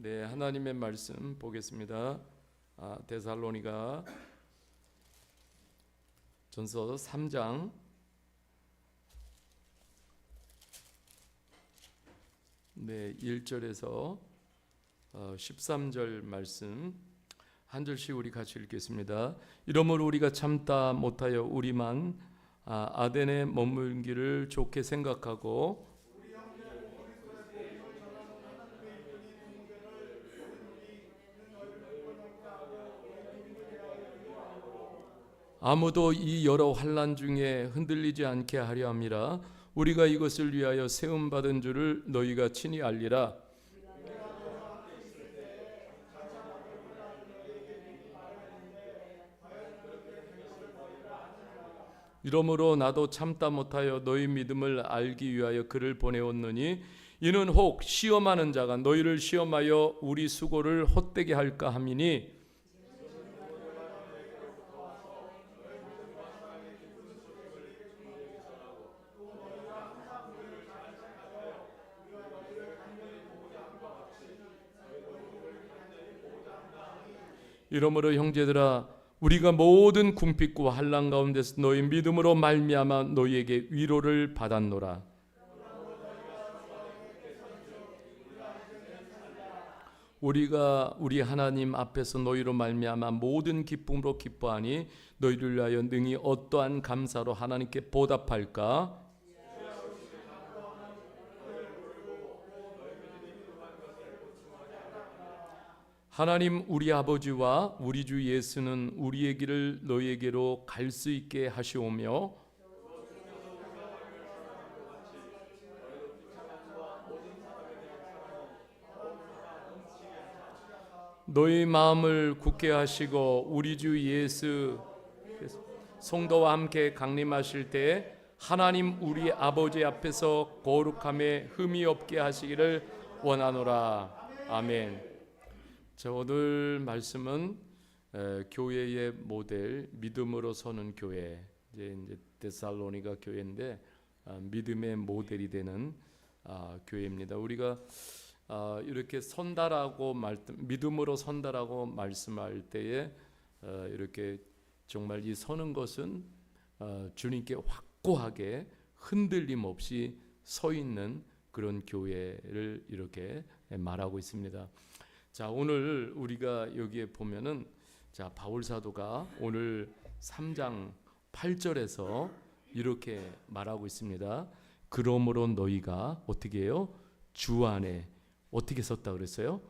네, 하나님의 말씀 보겠습니다. 데살로니가 전서 3장 네, 1절에서 13절 말씀 한 절씩 우리 같이 읽겠습니다. 이러므로 우리가 참다 못하여 우리만 아덴에 머물기를 좋게 생각하고 아무도 이 여러 환난 중에 흔들리지 않게 하려 함이라. 우리가 이것을 위하여 세움 받은 줄을 너희가 친히 알리라. 이러므로 나도 참다 못하여 너희 믿음을 알기 위하여 그를 보내었느니 이는 혹 시험하는 자가 너희를 시험하여 우리 수고를 헛되게 할까 함이니 이러므로 형제들아 우리가 모든 궁핍과 환난 가운데서 너희 믿음으로 말미암아 너희에게 위로를 받았노라. 우리가 우리 하나님 앞에서 너희로 말미암아 모든 기쁨으로 기뻐하니 너희를 위하여 능히 어떠한 감사로 하나님께 보답할까? 하나님 우리 아버지와 우리 주 예수는 우리의 길을 너희에게로 갈 수 있게 하시오며 너희 마음을 굳게 하시고 우리 주 예수 성도와 함께 강림하실 때 하나님 우리 아버지 앞에서 거룩함에 흠이 없게 하시기를 원하노라. 아멘. 자, 오늘 말씀은 교회의 모델, 믿음으로 서는 교회. 이제 데살로니가 교회인데 믿음의 모델이 되는 교회입니다. 우리가 이렇게 선다라고 믿음으로 선다라고 말씀할 때에 이렇게 정말 이 서는 것은 주님께 확고하게 흔들림 없이 서 있는 그런 교회를 이렇게 말하고 있습니다. 자, 오늘 우리가 여기에 보면은 자, 바울 사도가 오늘 3장 8절에서 이렇게 말하고 있습니다. 그러므로 너희가 어떻게 해요? 주 안에 어떻게 섰다 그랬어요?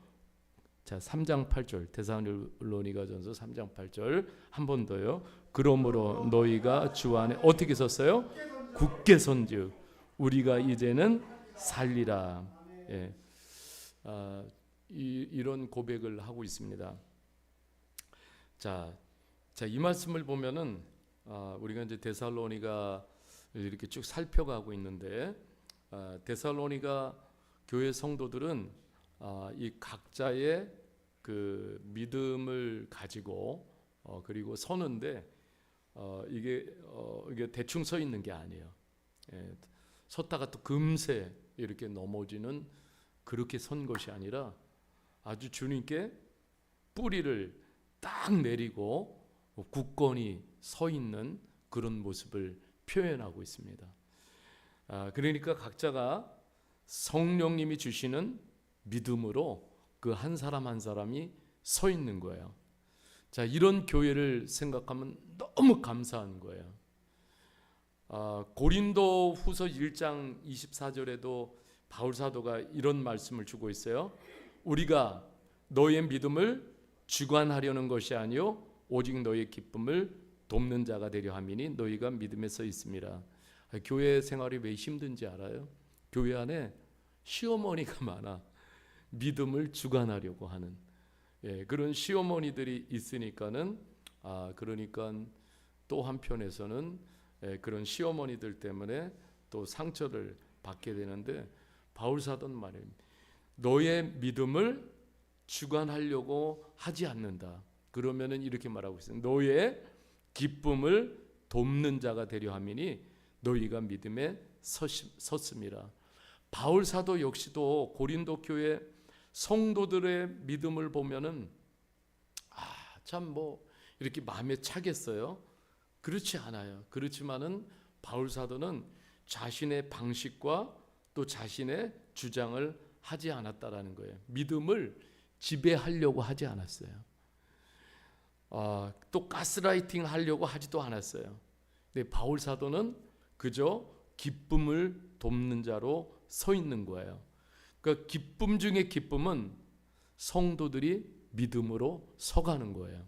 자, 3장 8절 데살로니가 전서 3장 8절 한 번 더요. 그러므로 너희가 주 안에 어떻게 섰어요? 굳게 선즉 우리가 이제는 살리라. 예. 이런 고백을 하고 있습니다. 자, 이 말씀을 보면은 우리가 이제 데살로니가 이렇게 쭉 살펴가고 있는데 데살로니가 교회 성도들은 이 각자의 그 믿음을 가지고 그리고 서는데 이게 대충 서 있는 게 아니에요. 예, 섰다가 또 금세 이렇게 넘어지는 그렇게 선 것이 아니라 아주 주님께 뿌리를 딱 내리고 굳건히 서 있는 그런 모습을 표현하고 있습니다. 그러니까 각자가 성령님이 주시는 믿음으로 그 한 사람 한 사람이 서 있는 거예요. 자, 이런 교회를 생각하면 너무 감사한 거예요. 고린도 후서 1장 24절에도 바울 사도가 이런 말씀을 주고 있어요. 우리가 너의 믿음을 주관하려는 것이 아니요 오직 너의 기쁨을 돕는 자가 되려 함이니 너희가 믿음에 서 있음이라. 교회 생활이 왜 힘든지 알아요? 교회 안에 시어머니가 많아. 믿음을 주관하려고 하는 그런 시어머니들이 있으니까는 그러니까 또 한편에서는 그런 시어머니들 때문에 또 상처를 받게 되는데 바울 사도는 말해요. 너의 믿음을 주관하려고 하지 않는다. 그러면은 이렇게 말하고 있어요. 너의 기쁨을 돕는 자가 되려 함이니 너희가 믿음에 섰음이라. 바울 사도 역시도 고린도 교회 성도들의 믿음을 보면은 참 뭐 이렇게 마음에 차겠어요? 그렇지 않아요. 그렇지만은 바울 사도는 자신의 방식과 또 자신의 주장을 하지 않았다라는 거예요. 믿음을 지배하려고 하지 않았어요. 또 가스라이팅 하려고 하지도 않았어요. 근데 바울 사도는 그저 기쁨을 돕는 자로 서 있는 거예요. 그러니까 기쁨 중에 기쁨은 성도들이 믿음으로 서가는 거예요.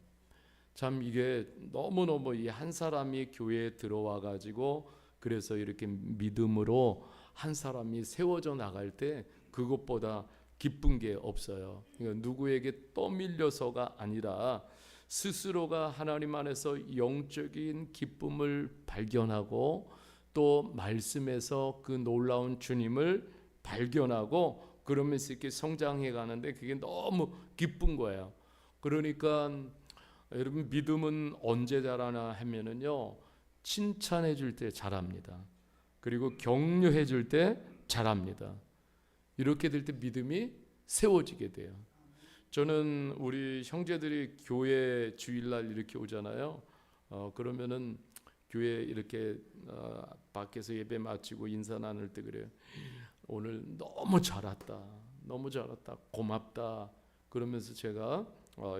참 이게 너무너무 이 한 사람이 교회에 들어와 가지고 그래서 이렇게 믿음으로 한 사람이 세워져 나갈 때 그것보다 기쁜 게 없어요. 그러니까 누구에게 떠밀려서가 아니라 스스로가 하나님 안에서 영적인 기쁨을 발견하고 또 말씀에서 그 놀라운 주님을 발견하고 그러면서 이렇게 성장해 가는데 그게 너무 기쁜 거예요. 그러니까 여러분 믿음은 언제 자라나 하면은요, 칭찬해 줄 때 자랍니다. 그리고 격려해 줄 때 자랍니다. 이렇게 될 때 믿음이 세워지게 돼요. 저는 우리 형제들이 교회 주일날 이렇게 오잖아요. 그러면은 교회 이렇게 밖에서 예배 마치고 인사 나눌 때 그래요. 오늘 너무 잘 왔다. 너무 잘 왔다. 고맙다. 그러면서 제가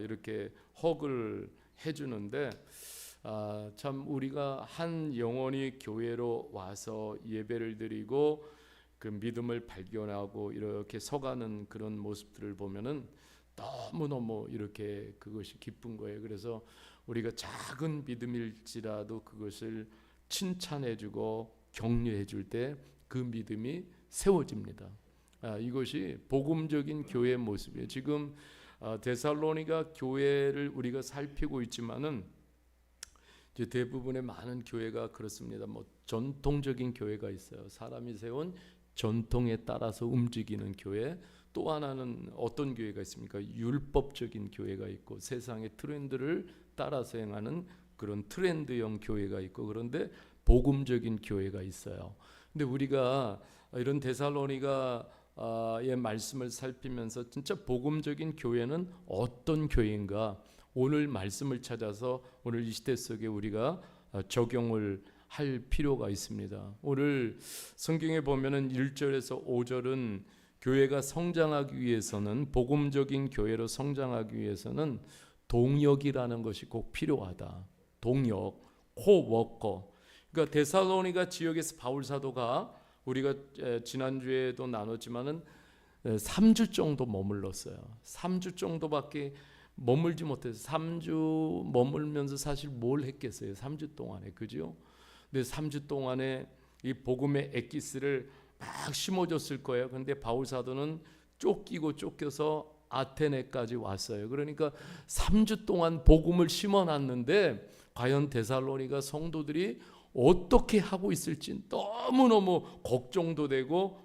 이렇게 헉을 해주는데 참 우리가 한 영혼이 교회로 와서 예배를 드리고 그 믿음을 발견하고 이렇게 서가는 그런 모습들을 보면은 너무너무 이렇게 그것이 기쁜 거예요. 그래서 우리가 작은 믿음일지라도 그것을 칭찬해주고 격려해줄 때 그 믿음이 세워집니다. 이것이 복음적인 교회의 모습이에요. 지금 데살로니가 교회를 우리가 살피고 있지만은 이제 대부분의 많은 교회가 그렇습니다. 뭐 전통적인 교회가 있어요. 사람이 세운 전통에 따라서 움직이는 교회. 또 하나는 어떤 교회가 있습니까? 율법적인 교회가 있고 세상의 트렌드를 따라서 행하는 그런 트렌드형 교회가 있고 그런데 복음적인 교회가 있어요. 근데 우리가 이런 데살로니가의 말씀을 살피면서 진짜 복음적인 교회는 어떤 교회인가? 오늘 말씀을 찾아서 오늘 이 시대 속에 우리가 적용을 할 필요가 있습니다. 오늘 성경에 보면은 1절에서 5절은 교회가 성장하기 위해서는 복음적인 교회로 성장하기 위해서는 동역이라는 것이 꼭 필요하다. 동역, 코워커. 그러니까 데살로니가 지역에서 바울 사도가 우리가 지난주에도 나눴지만은 3주 정도 머물렀어요. 3주 정도밖에 머물지 못해서 3주 머물면서 사실 뭘 했겠어요. 3주 동안에. 그죠? 근데 3주 동안에 이 복음의 엑기스를 막 심어줬을 거예요. 그런데 바울 사도는 쫓겨서 아테네까지 왔어요. 그러니까 3주 동안 복음을 심어놨는데 과연 데살로니가 성도들이 어떻게 하고 있을지 너무너무 걱정도 되고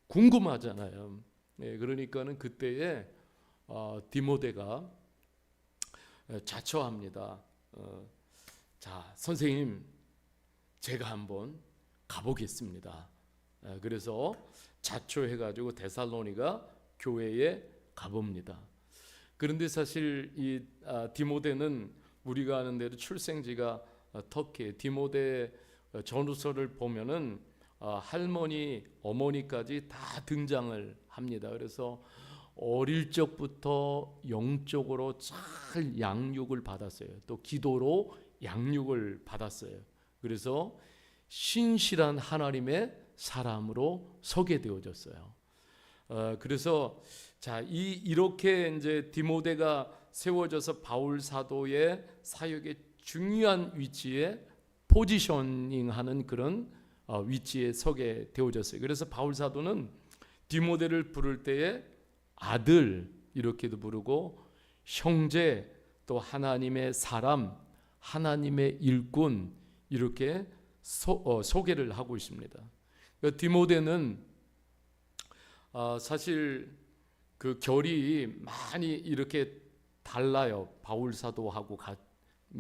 궁금하잖아요. 그러니까는 그때에 디모데가 자처합니다. 자, 선생님, 제가 한번 가보겠습니다. 그래서 자초해가지고 데살로니가 교회에 가봅니다. 그런데 사실 이 디모데는 우리가 아는 대로 출생지가 터키. 디모데 전후서를 보면은 할머니, 어머니까지 다 등장을 합니다. 그래서 어릴 적부터 영적으로 잘 양육을 받았어요. 또 기도로 양육을 받았어요. 그래서 신실한 하나님의 사람으로 서게 되어졌어요. 그래서 자, 이렇게 이제 디모데가 세워져서 바울 사도의 사역의 중요한 위치에 포지셔닝하는 그런 위치에 서게 되어졌어요. 그래서 바울 사도는 디모데를 부를 때에 아들 이렇게도 부르고 형제 또 하나님의 사람, 하나님의 일꾼 이렇게 소개를 하고 있습니다. 그러니까 디모데는 사실 그 결이 많이 이렇게 달라요. 바울 사도하고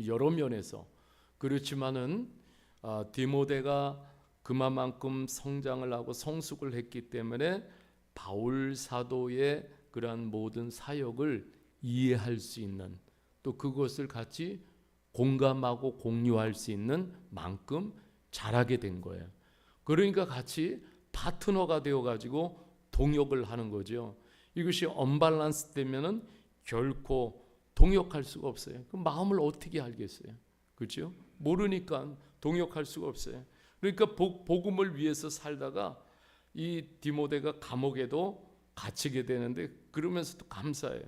여러 면에서. 그렇지만은 디모데가 그만큼 성장을 하고 성숙을 했기 때문에 바울 사도의 그러한 모든 사역을 이해할 수 있는, 또 그것을 같이 공감하고 공유할 수 있는 만큼 잘하게 된 거예요. 그러니까 같이 파트너가 되어가지고 동역을 하는 거죠. 이것이 언밸런스 되면은 결코 동역할 수가 없어요. 그 마음을 어떻게 알겠어요? 그렇죠? 모르니까 동역할 수가 없어요. 그러니까 복음을 위해서 살다가 이 디모데가 감옥에도 갇히게 되는데, 그러면서도 감사해요.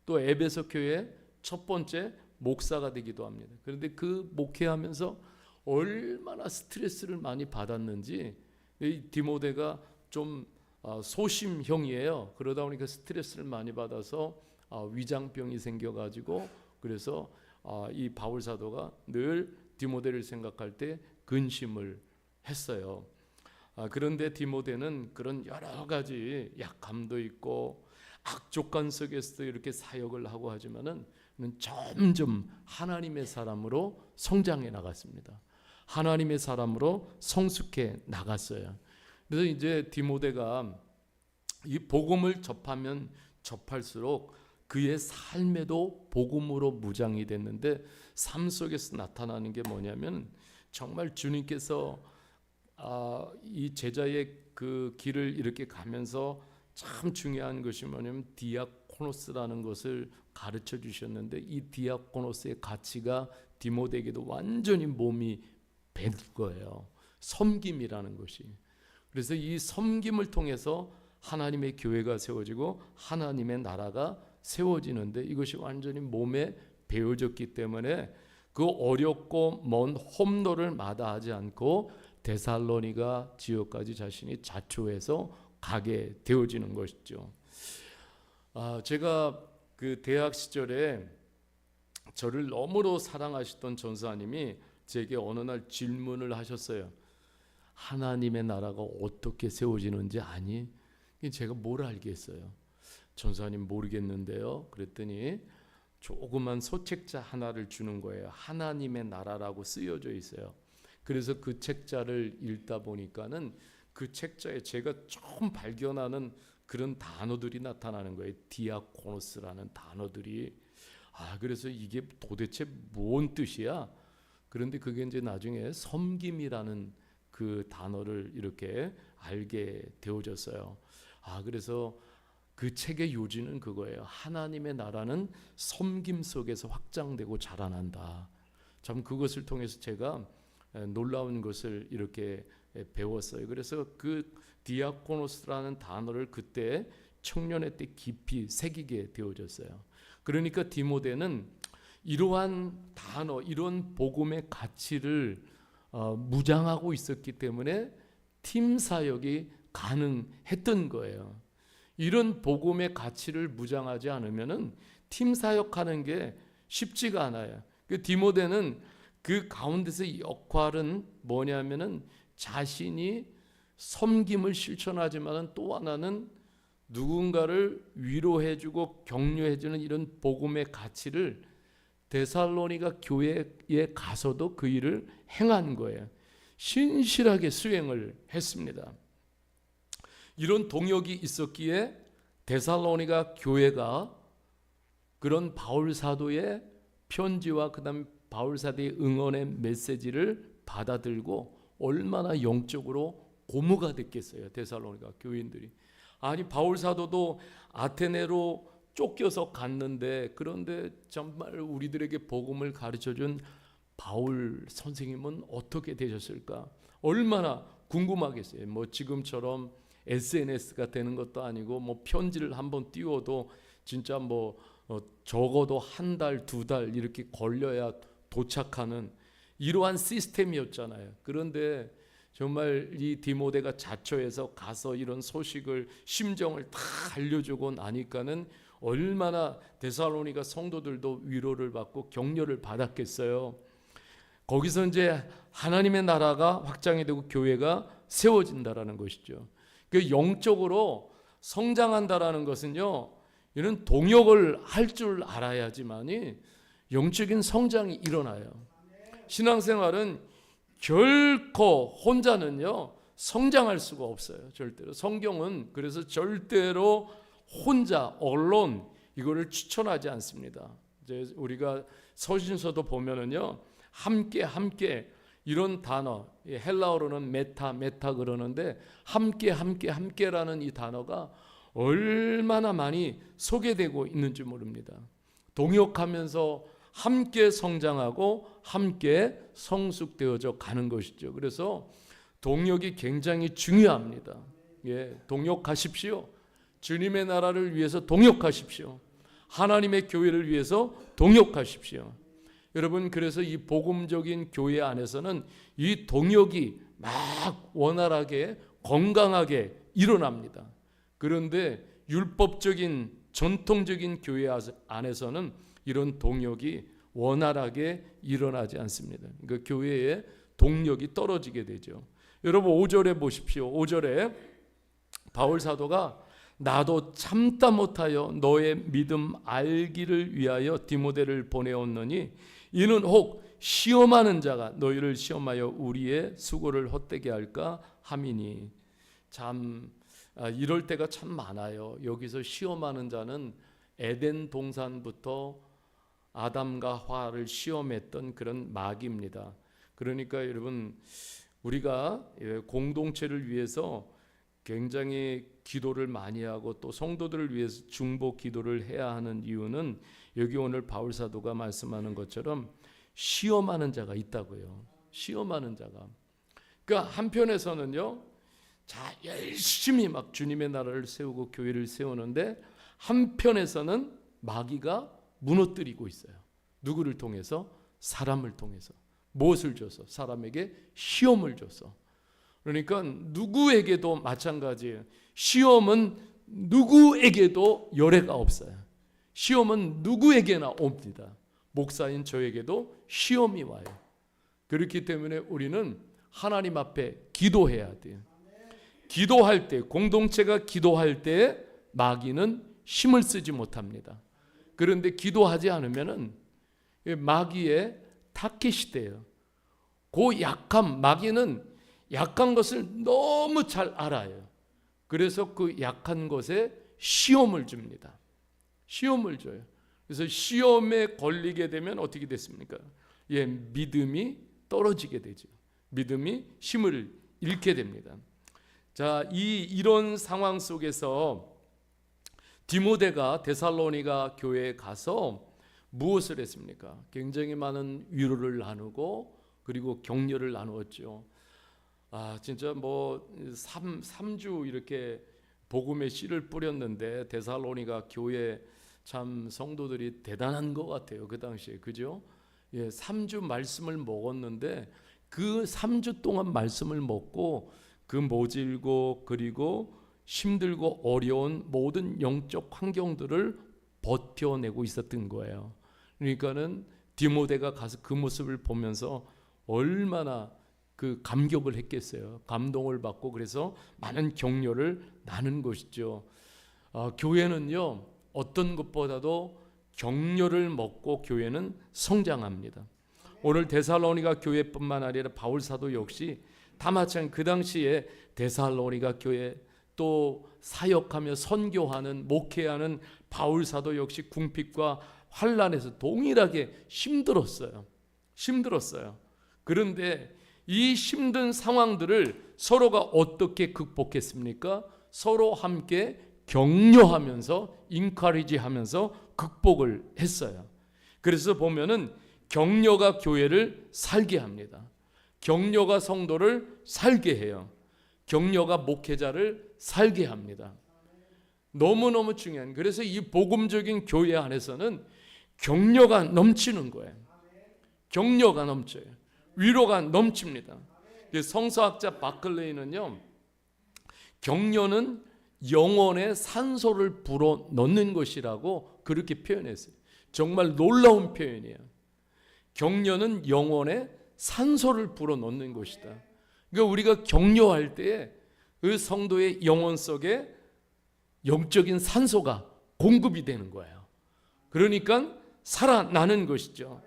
또 에베소 교회 첫 번째 목사가 되기도 합니다. 그런데 그 목회하면서 얼마나 스트레스를 많이 받았는지, 이 디모데가 좀 소심형이에요. 그러다 보니까 스트레스를 많이 받아서 위장병이 생겨가지고, 그래서 이 바울 사도가 늘 디모데를 생각할 때 근심을 했어요. 그런데 디모데는 그런 여러 가지 약함도 있고 악조건 속에서도 이렇게 사역을 하고 하지만은 점점 하나님의 사람으로 성장해 나갔습니다. 하나님의 사람으로 성숙해 나갔어요. 그래서 이제 디모데가 이 복음을 접하면 접할수록 그의 삶에도 복음으로 무장이 됐는데, 삶 속에서 나타나는 게 뭐냐면, 정말 주님께서 이 제자의 그 길을 이렇게 가면서 참 중요한 것이 뭐냐면 디아코노스라는 것을 가르쳐 주셨는데, 이 디아코노스의 가치가 디모데에게도 완전히 몸이 밴 거예요. 섬김이라는 것이. 그래서 이 섬김을 통해서 하나님의 교회가 세워지고 하나님의 나라가 세워지는데, 이것이 완전히 몸에 배어졌기 때문에 그 어렵고 먼 험로를 마다하지 않고 데살로니가 지역까지 자신이 자초해서 가게 되어지는 것이죠. 제가 그 대학 시절에 저를 너무도 사랑하시던 전사님이 제게 어느 날 질문을 하셨어요. 하나님의 나라가 어떻게 세워지는지 아니? 제가 뭘 알겠어요. 전사님 모르겠는데요. 그랬더니 조그만 소책자 하나를 주는 거예요. 하나님의 나라라고 쓰여져 있어요. 그래서 그 책자를 읽다 보니까는 그 책자에 제가 처음 발견하는 그런 단어들이 나타나는 거예요. 디아코노스라는 단어들이. 그래서 이게 도대체 뭔 뜻이야? 그런데 그게 이제 나중에 섬김이라는 그 단어를 이렇게 알게 되어졌어요. 그래서 그 책의 요지는 그거예요. 하나님의 나라는 섬김 속에서 확장되고 자라난다. 참 그것을 통해서 제가 놀라운 것을 이렇게 배웠어요. 그래서 그 디아코노스라는 단어를 그때 청년의 때 깊이 새기게 되어졌어요. 그러니까 디모데는 이러한 단어, 이런 복음의 가치를 무장하고 있었기 때문에 팀 사역이 가능했던 거예요. 이런 복음의 가치를 무장하지 않으면은 팀 사역하는 게 쉽지가 않아요. 그 디모데는 그 가운데서 역할은 뭐냐면은 자신이 섬김을 실천하지만은 또 하나는 누군가를 위로해주고 격려해주는 이런 복음의 가치를 데살로니가 교회에 가서도 그 일을 행한 거예요. 신실하게 수행을 했습니다. 이런 동역이 있었기에 데살로니가 교회가 그런 바울 사도의 편지와 그다음 바울 사도의 응원의 메시지를 받아들고 얼마나 영적으로 고무가 됐겠어요. 데살로니가 교인들이. 아니 바울 사도도 아테네로 쫓겨서 갔는데, 그런데 정말 우리들에게 복음을 가르쳐준 바울 선생님은 어떻게 되셨을까? 얼마나 궁금하겠어요. 뭐 지금처럼 SNS가 되는 것도 아니고 뭐 편지를 한번 띄워도 진짜 뭐 적어도 한 달, 두 달 이렇게 걸려야 도착하는 이러한 시스템이었잖아요. 그런데 정말 이 디모데가 자초해서 가서 이런 소식을, 심정을 다 알려주고 나니까는 얼마나 데살로니가 성도들도 위로를 받고 격려를 받았겠어요. 거기서 이제 하나님의 나라가 확장이 되고 교회가 세워진다라는 것이죠. 그 영적으로 성장한다라는 것은요, 이런 동역을 할 줄 알아야지만이 영적인 성장이 일어나요. 신앙생활은 결코 혼자는요 성장할 수가 없어요. 절대로. 성경은 그래서 절대로 혼자 언론 이거를 추천하지 않습니다. 이제 우리가 서신서도 보면은요, 함께 이런 단어, 헬라어로는 메타 그러는데 함께라는 이 단어가 얼마나 많이 소개되고 있는지 모릅니다. 동역하면서 함께 성장하고 함께 성숙되어져 가는 것이죠. 그래서 동역이 굉장히 중요합니다. 동역하십시오. 주님의 나라를 위해서 동역하십시오. 하나님의 교회를 위해서 동역하십시오. 여러분, 그래서 이 복음적인 교회 안에서는 이 동역이 막 원활하게 건강하게 일어납니다. 그런데 율법적인 전통적인 교회 안에서는 이런 동역이 원활하게 일어나지 않습니다. 그러니까 교회의 동력이 떨어지게 되죠. 여러분 5절에 보십시오. 5절에 바울 사도가 나도 참다 못하여 너의 믿음 알기를 위하여 디모데를 보내었느니 이는 혹 시험하는 자가 너희를 시험하여 우리의 수고를 헛되게 할까 함이니. 참 이럴 때가 참 많아요. 여기서 시험하는 자는 에덴 동산부터 아담과 하와를 시험했던 그런 마귀입니다. 그러니까 여러분, 우리가 공동체를 위해서 굉장히 기도를 많이 하고 또 성도들을 위해서 중보 기도를 해야 하는 이유는 여기 오늘 바울 사도가 말씀하는 것처럼 시험하는 자가 있다고요. 시험하는 자가. 그러니까 한편에서는요, 자 열심히 막 주님의 나라를 세우고 교회를 세우는데 한편에서는 마귀가 무너뜨리고 있어요. 누구를 통해서? 사람을 통해서. 무엇을 줘서? 사람에게 시험을 줘서. 그러니까 누구에게도 마찬가지예요. 시험은 누구에게도 열애가 없어요. 시험은 누구에게나 옵니다. 목사인 저에게도 시험이 와요. 그렇기 때문에 우리는 하나님 앞에 기도해야 돼요. 기도할 때, 공동체가 기도할 때 마귀는 힘을 쓰지 못합니다. 그런데 기도하지 않으면은 마귀의 타켓이 돼요. 그 약함, 마귀는 약한 것을 너무 잘 알아요. 그래서 그 약한 것에 시험을 줍니다. 시험을 줘요. 그래서 시험에 걸리게 되면 어떻게 됐습니까? 믿음이 떨어지게 되죠. 믿음이 힘을 잃게 됩니다. 자, 이런 상황 속에서 디모데가 데살로니가 교회에 가서 무엇을 했습니까? 굉장히 많은 위로를 나누고 그리고 격려를 나누었죠. 진짜 뭐 3주 이렇게 복음의 씨를 뿌렸는데 데살로니가 교회 참 성도들이 대단한 것 같아요. 그 당시에. 그죠? 3주 말씀을 먹었는데 그 3주 동안 말씀을 먹고 그 모질고 그리고 힘들고 어려운 모든 영적 환경들을 버텨내고 있었던 거예요. 그러니까는 디모데가 가서 그 모습을 보면서 얼마나 그 감격을 했겠어요. 감동을 받고 그래서 많은 격려를 나눈 것이죠. 교회는요, 어떤 것보다도 격려를 먹고 교회는 성장합니다. 오늘 데살로니가 교회뿐만 아니라 바울 사도 역시 다 마찬가지. 그 당시에 데살로니가 교회 또 사역하며 선교하는 목회하는 바울 사도 역시 궁핍과 환난에서 동일하게 힘들었어요. 그런데 이 힘든 상황들을 서로가 어떻게 극복했습니까? 서로 함께 격려하면서 인카리지하면서 극복을 했어요. 그래서 보면은 격려가 교회를 살게 합니다. 격려가 성도를 살게 해요. 격려가 목회자를 살게 합니다. 너무너무 중요한. 그래서 이 복음적인 교회 안에서는 격려가 넘치는 거예요. 격려가 넘쳐요. 위로가 넘칩니다. 성서학자 바클레이는요, 격려는 영혼에 산소를 불어 넣는 것이라고 그렇게 표현했어요. 정말 놀라운 표현이에요. 격려는 영혼에 산소를 불어 넣는 것이다. 그러니까 우리가 격려할 때 그 성도의 영혼 속에 영적인 산소가 공급이 되는 거예요. 그러니까 살아나는 것이죠.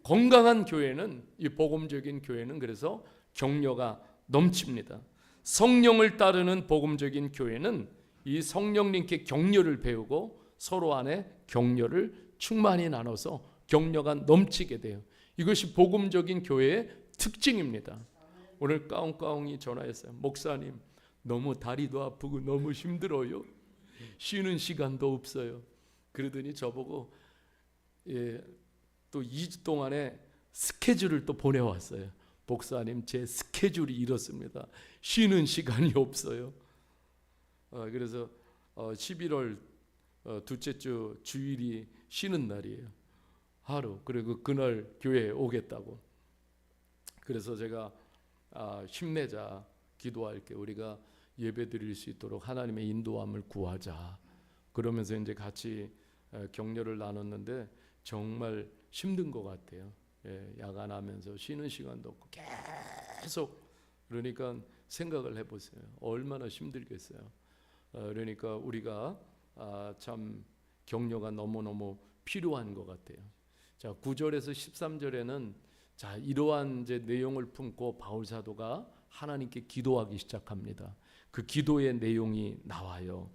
건강한 교회는, 이 복음적인 교회는 그래서 격려가 넘칩니다. 성령을 따르는 복음적인 교회는 이 성령님께 격려를 배우고 서로 안에 격려를 충만히 나눠서 격려가 넘치게 돼요. 이것이 복음적인 교회의 특징입니다. 오늘 까웅까웅이 전화했어요. 목사님, 너무 다리도 아프고 너무 힘들어요. 쉬는 시간도 없어요. 그러더니 저보고 또 2주 동안에 스케줄을 또 보내왔어요. 목사님, 제 스케줄이 이렇습니다. 쉬는 시간이 없어요. 그래서 11월 둘째 주 주일이 쉬는 날이에요. 하루. 그리고 그날 교회에 오겠다고. 그래서 제가 힘내자, 기도할게. 우리가 예배 드릴 수 있도록 하나님의 인도함을 구하자. 그러면서 이제 같이 격려를 나눴는데 정말 힘든 것 같아요. 야간하면서 쉬는 시간도 없고 계속. 그러니까 생각을 해보세요. 얼마나 힘들겠어요. 그러니까 우리가 참 격려가 너무너무 필요한 것 같아요. 자, 9절에서 13절에는 자, 이러한 이제 내용을 품고 바울 사도가 하나님께 기도하기 시작합니다. 그 기도의 내용이 나와요.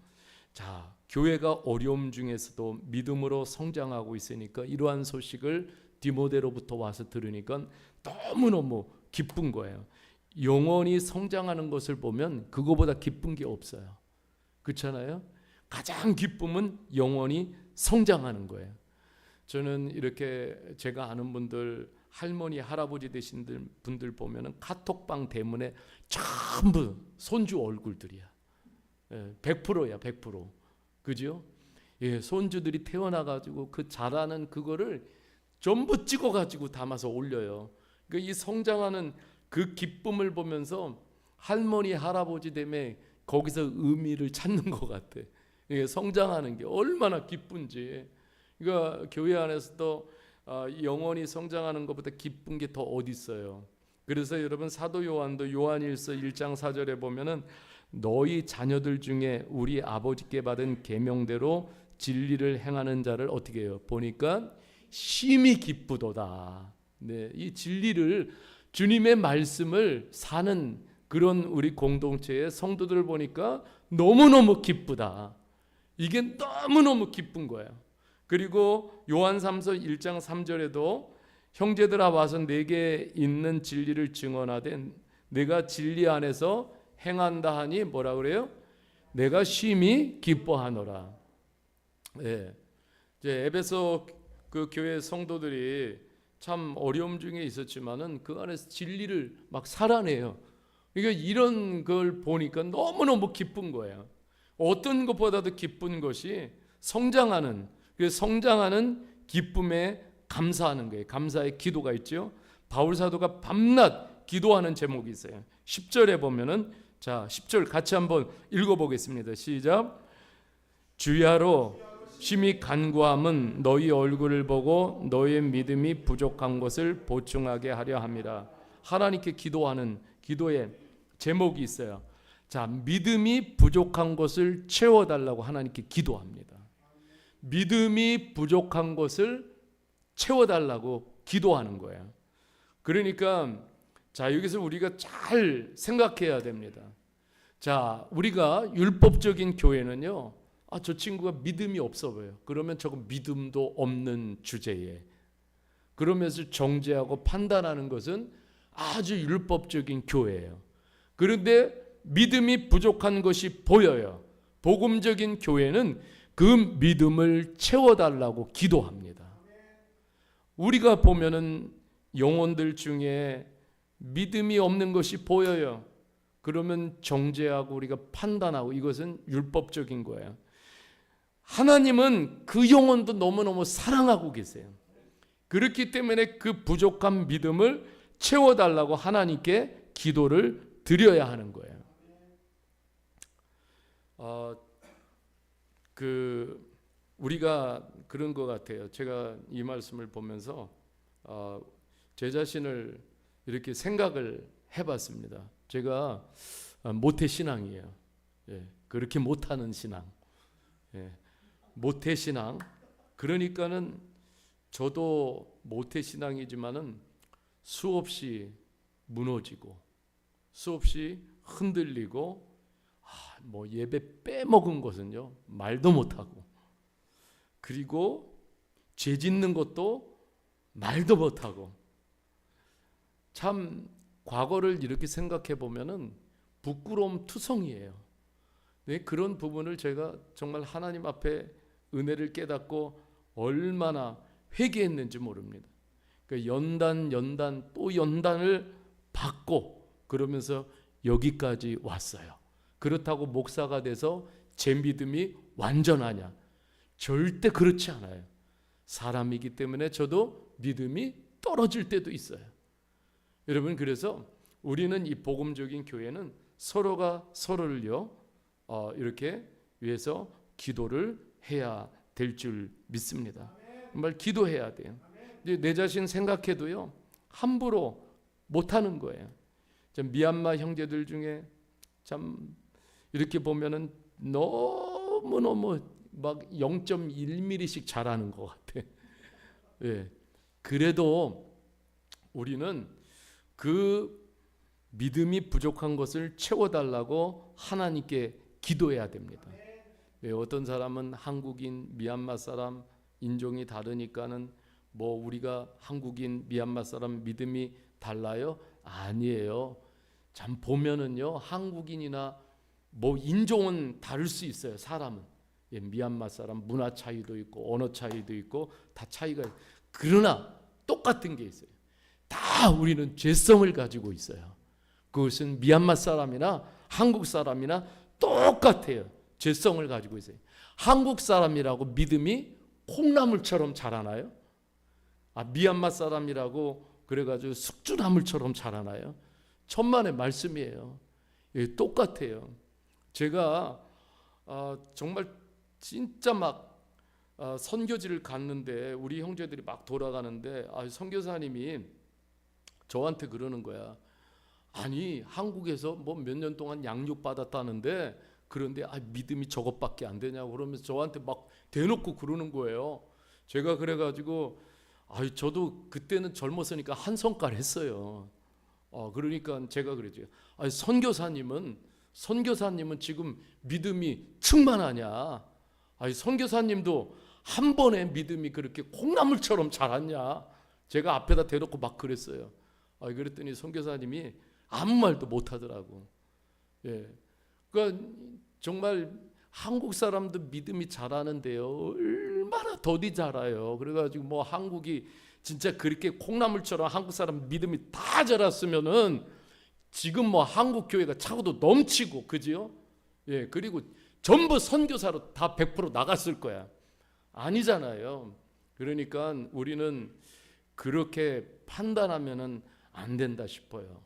자, 교회가 어려움 중에서도 믿음으로 성장하고 있으니까 이러한 소식을 디모데로부터 와서 들으니까 너무너무 기쁜 거예요. 영원히 성장하는 것을 보면 그거보다 기쁜 게 없어요. 그렇잖아요? 가장 기쁨은 영원히 성장하는 거예요. 저는 이렇게 제가 아는 분들, 할머니, 할아버지 되신 분들 보면은 카톡방 대문에 전부 손주 얼굴들이야. 100%야, 100%. 그죠? 손주들이 태어나가지고 그 자라는 그거를 전부 찍어가지고 담아서 올려요. 그러니까 이 성장하는 그 기쁨을 보면서 할머니, 할아버지 때문에 거기서 의미를 찾는 것 같아. 성장하는 게 얼마나 기쁜지. 그러니까 교회 안에서도 영원히 성장하는 것보다 기쁜 게 더 어디 있어요. 그래서 여러분 사도 요한도 요한일서 1장 4절에 보면은 너희 자녀들 중에 우리 아버지께 받은 계명대로 진리를 행하는 자를 어떻게 해요? 보니까 심히 기쁘도다. 네, 이 진리를 주님의 말씀을 사는 그런 우리 공동체의 성도들을 보니까 너무너무 기쁘다. 이게 너무너무 기쁜 거예요. 그리고 요한3서 1장 3절에도 형제들아 와서 내게 있는 진리를 증언하되 내가 진리 안에서 행한다 하니 뭐라 그래요? 내가 심히 기뻐하노라. 네. 이제 에베소 그 교회 성도들이 참 어려움 중에 있었지만은 그 안에서 진리를 막 살아내요. 그러니까 이런 걸 보니까 너무너무 기쁜 거예요. 어떤 것보다도 기쁜 것이 성장하는, 그 성장하는 기쁨에 감사하는 거예요. 감사의 기도가 있죠. 바울 사도가 밤낮 기도하는 제목이 있어요. 10절에 보면은, 자 10절 같이 한번 읽어보겠습니다. 시작. 주야로 심히 간구함은 너희 얼굴을 보고 너희의 믿음이 부족한 것을 보충하게 하려 함이라. 하나님께 기도하는 기도의 제목이 있어요. 자, 믿음이 부족한 것을 채워달라고 하나님께 기도합니다. 믿음이 부족한 것을 채워달라고 기도하는 거예요. 그러니까 자, 여기서 우리가 잘 생각해야 됩니다. 자, 우리가 율법적인 교회는요, 저 친구가 믿음이 없어 보여요. 그러면 저거 믿음도 없는 주제에, 그러면서 정죄하고 판단하는 것은 아주 율법적인 교회예요. 그런데 믿음이 부족한 것이 보여요. 복음적인 교회는 그 믿음을 채워달라고 기도합니다. 우리가 보면은 영혼들 중에 믿음이 없는 것이 보여요. 그러면 정죄하고 우리가 판단하고, 이것은 율법적인 거예요. 하나님은 그 영혼도 너무너무 사랑하고 계세요. 그렇기 때문에 그 부족한 믿음을 채워달라고 하나님께 기도를 드려야 하는 거예요. 우리가 그런 것 같아요. 제가 이 말씀을 보면서 제 자신을 이렇게 생각을 해봤습니다. 제가 모태신앙이에요. 그렇게 못하는 신앙. 모태신앙. 그러니까는 저도 모태신앙이지만은 수없이 무너지고 수없이 흔들리고 뭐 예배 빼먹은 것은요 말도 못하고, 그리고 죄 짓는 것도 말도 못하고, 참 과거를 이렇게 생각해 보면은 부끄러움 투성이에요. 네, 그런 부분을 제가 정말 하나님 앞에 은혜를 깨닫고 얼마나 회개했는지 모릅니다. 그러니까 연단 또 연단을 받고 그러면서 여기까지 왔어요. 그렇다고 목사가 돼서 제 믿음이 완전하냐? 절대 그렇지 않아요. 사람이기 때문에 저도 믿음이 떨어질 때도 있어요. 여러분, 그래서 우리는 이 복음적인 교회는 서로가 서로를요 이렇게 위해서 기도를 해야 될 줄 믿습니다. 정말 기도해야 돼요. 내 자신 생각해도요 함부로 못하는 거예요. 미얀마 형제들 중에 참 이렇게 보면은 너무너무 막 0.1mm씩 잘하는 것 같아. 예. 그래도 우리는 그 믿음이 부족한 것을 채워달라고 하나님께 기도해야 됩니다. 예, 어떤 사람은 한국인, 미얀마 사람 인종이 다르니까는 뭐 우리가 한국인, 미얀마 사람 믿음이 달라요? 아니에요. 참 보면은요 한국인이나 뭐 인종은 다를 수 있어요. 사람은 예, 미얀마 사람 문화 차이도 있고 언어 차이도 있고 다 차이가 있어요. 그러나 똑같은 게 있어요. 다 우리는 죄성을 가지고 있어요. 그것은 미얀마 사람이나 한국 사람이나 똑같아요. 죄성을 가지고 있어요. 한국 사람이라고 믿음이 콩나물처럼 자라나요? 미얀마 사람이라고 그래가지고 숙주나물처럼 자라나요? 천만의 말씀이에요. 예, 똑같아요. 제가 정말 진짜 막 선교지를 갔는데 우리 형제들이 막 돌아가는데 선교사님이 저한테 그러는 거야. 아니 한국에서 뭐 몇 년 동안 양육 받았다는데 그런데 믿음이 저것밖에 안 되냐고 그러면서 저한테 막 대놓고 그러는 거예요. 제가 그래가지고 저도 그때는 젊었으니까 한 성깔 했어요. 그러니까 제가 그랬죠. 선교사님은 지금 믿음이 충만하냐? 선교사님도 한 번에 믿음이 그렇게 콩나물처럼 자랐냐? 제가 앞에다 대놓고 막 그랬어요. 그랬더니 선교사님이 아무 말도 못 하더라고. 예. 그러니까 정말 한국 사람도 믿음이 자라는데요. 얼마나 더디 자라요. 그래가지고 뭐 한국이 진짜 그렇게 콩나물처럼 한국 사람 믿음이 다 자랐으면은 지금 뭐 한국 교회가 차고도 넘치고 그지요? 예. 그리고 전부 선교사로 다 100% 나갔을 거야. 아니잖아요. 그러니까 우리는 그렇게 판단하면은 안 된다 싶어요.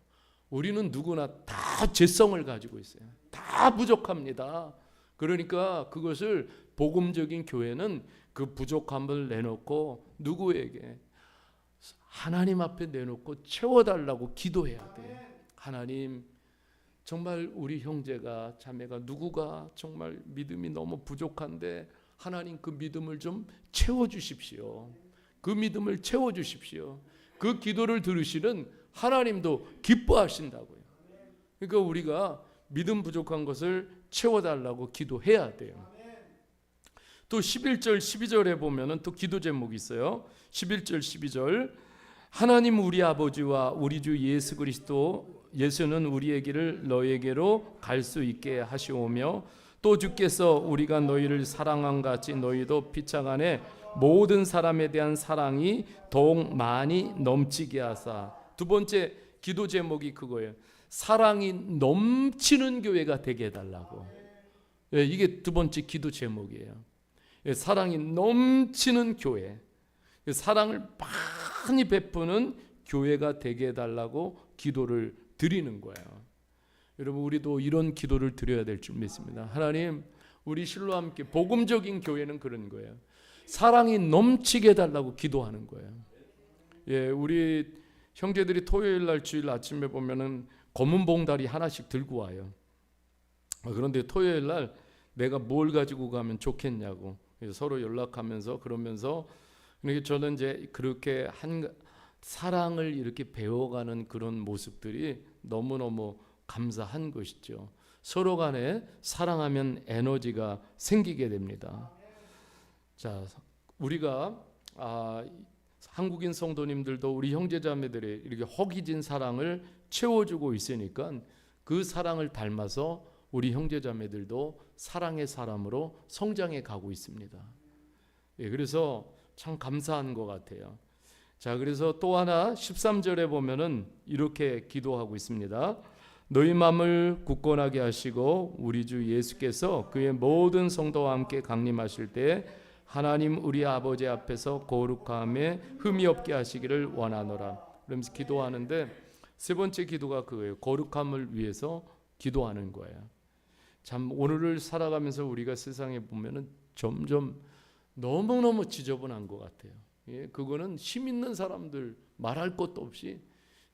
우리는 누구나 다 죄성을 가지고 있어요. 다 부족합니다. 그러니까 그것을 복음적인 교회는 그 부족함을 내놓고 누구에게? 하나님 앞에 내놓고 채워달라고 기도해야 돼요. 하나님, 정말 우리 형제가 자매가 누구가 정말 믿음이 너무 부족한데 하나님 그 믿음을 좀 채워주십시오. 그 믿음을 채워주십시오. 그 기도를 들으시는 하나님도 기뻐하신다고요. 그러니까 우리가 믿음 부족한 것을 채워달라고 기도해야 돼요. 또 11절 12절에 보면은 또 기도 제목이 있어요. 11절 12절 하나님 우리 아버지와 우리 주 예수 그리스도 예수는 우리의 길을 너에게로 갈 수 있게 하시오며 또 주께서 우리가 너희를 사랑한 같이 너희도 피차 간에 모든 사람에 대한 사랑이 더욱 많이 넘치게 하사. 두 번째 기도 제목이 그거예요. 사랑이 넘치는 교회가 되게 해달라고. 예, 이게 두 번째 기도 제목이에요. 예, 사랑이 넘치는 교회, 사랑을 많이 베푸는 교회가 되게 해달라고 기도를 드리는 거예요. 여러분 우리도 이런 기도를 드려야 될 줄 믿습니다. 하나님, 우리 실로와 함께 복음적인 교회는 그런 거예요. 사랑이 넘치게 해달라고 기도하는 거예요. 예, 우리 형제들이 토요일 날 주일 아침에 보면은 검은 봉다리 하나씩 들고 와요. 그런데 토요일 날 내가 뭘 가지고 가면 좋겠냐고 서로 연락하면서 그러면서 저는 이제 그렇게 사랑을 이렇게 배워가는 그런 모습들이 너무너무 감사한 것이죠. 서로 간에 사랑하면 에너지가 생기게 됩니다. 자, 우리가 한국인 성도님들도 우리 형제자매들의 이렇게 허기진 사랑을 채워주고 있으니까 그 사랑을 닮아서 우리 형제자매들도 사랑의 사람으로 성장해 가고 있습니다. 예, 그래서 참 감사한 것 같아요. 자, 그래서 또 하나 13절에 보면은 이렇게 기도하고 있습니다. 너희 마음을 굳건하게 하시고 우리 주 예수께서 그의 모든 성도와 함께 강림하실 때 하나님 우리 아버지 앞에서 거룩함에 흠이 없게 하시기를 원하노라. 그러면서 기도하는데 세 번째 기도가 그거예요. 거룩함을 위해서 기도하는 거예요. 참 오늘을 살아가면서 우리가 세상에 보면은 점점 너무너무 지저분한 것 같아요. 예, 그거는 힘 있는 사람들 말할 것도 없이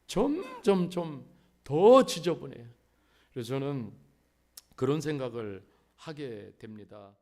점점 좀 더 지저분해요. 그래서 저는 그런 생각을 하게 됩니다.